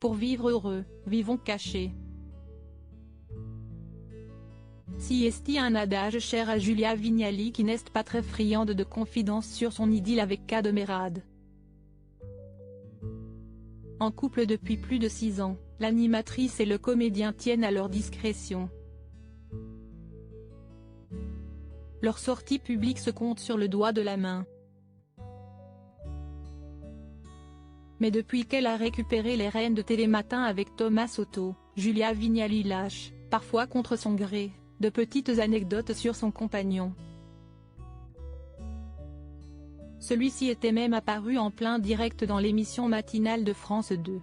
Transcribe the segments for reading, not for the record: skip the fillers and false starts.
Pour vivre heureux, vivons cachés. Si est un adage cher à Julia Vignali qui n'est pas très friande de confidences sur son idylle avec Cadmerade. En couple depuis plus de 6 ans, l'animatrice et le comédien tiennent à leur discrétion. Leur sortie publique se compte sur le doigt de la main. Mais depuis qu'elle a récupéré les rênes de Télématin avec Thomas Soto, Julia Vignali lâche, parfois contre son gré, de petites anecdotes sur son compagnon. Celui-ci était même apparu en plein direct dans l'émission matinale de France 2.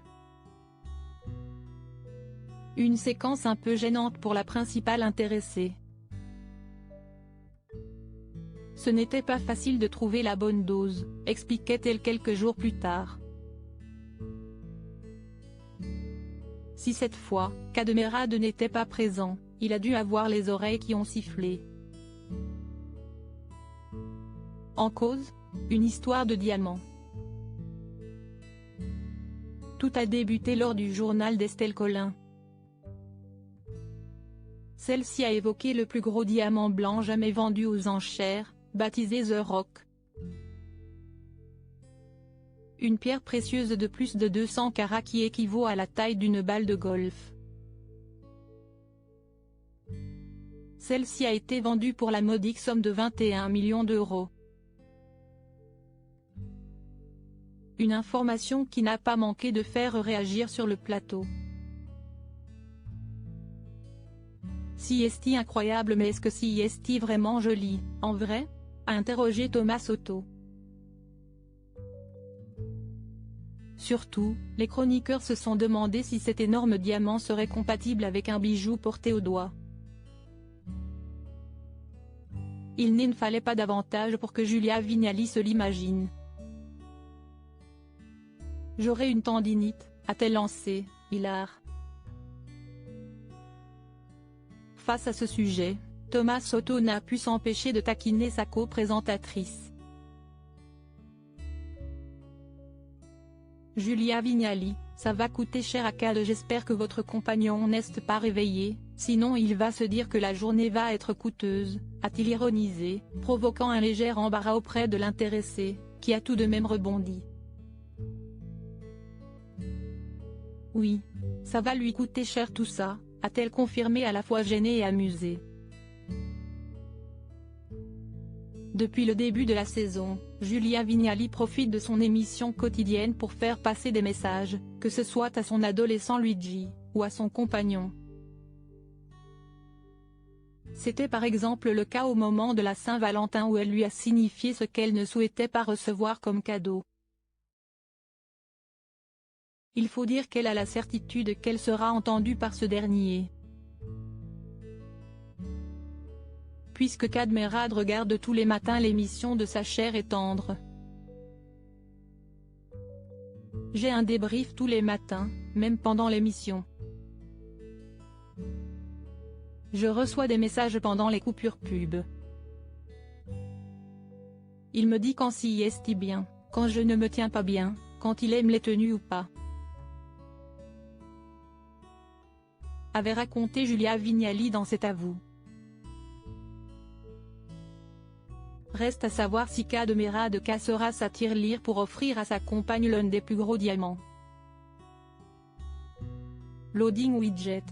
Une séquence un peu gênante pour la principale intéressée. Ce n'était pas facile de trouver la bonne dose, expliquait-elle quelques jours plus tard. Si cette fois, Cadmerade n'était pas présent, il a dû avoir les oreilles qui ont sifflé. En cause, une histoire de diamants. Tout a débuté lors du journal d'Estelle Collin. Celle-ci a évoqué le plus gros diamant blanc jamais vendu aux enchères, baptisé The Rock. Une pierre précieuse de plus de 200 carats qui équivaut à la taille d'une balle de golf. Celle-ci a été vendue pour la modique somme de 21 millions d'euros. Une information qui n'a pas manqué de faire réagir sur le plateau. Si est incroyable, mais est-ce que si est vraiment joli, en vrai? A interrogé Thomas Soto. Surtout, les chroniqueurs se sont demandé si cet énorme diamant serait compatible avec un bijou porté au doigt. Il ne fallait pas davantage pour que Julia Vignali se l'imagine. J'aurais une tendinite, a-t-elle lancé, hilar. Face à ce sujet, Thomas Soto n'a pu s'empêcher de taquiner sa co-présentatrice. Julia Vignali, ça va coûter cher à Cad, j'espère que votre compagnon n'est pas réveillé, sinon il va se dire que la journée va être coûteuse, a-t-il ironisé, provoquant un léger embarras auprès de l'intéressé, qui a tout de même rebondi. Oui, ça va lui coûter cher tout ça, a-t-elle confirmé à la fois gênée et amusée. Depuis le début de la saison, Julia Vignali profite de son émission quotidienne pour faire passer des messages, que ce soit à son adolescent Luigi, ou à son compagnon. C'était par exemple le cas au moment de la Saint-Valentin où elle lui a signifié ce qu'elle ne souhaitait pas recevoir comme cadeau. Il faut dire qu'elle a la certitude qu'elle sera entendue par ce dernier. Puisque Cadmerade regarde tous les matins l'émission de sa chère et tendre. J'ai un débrief tous les matins, même pendant l'émission. Je reçois des messages pendant les coupures pub. Il me dit quand si est bien, quand je ne me tiens pas bien, quand il aime les tenues ou pas. Avait raconté Julia Vignali dans cet avou. Reste à savoir si Cadmerade cassera sa tirelire pour offrir à sa compagne l'un des plus gros diamants. Loading widget.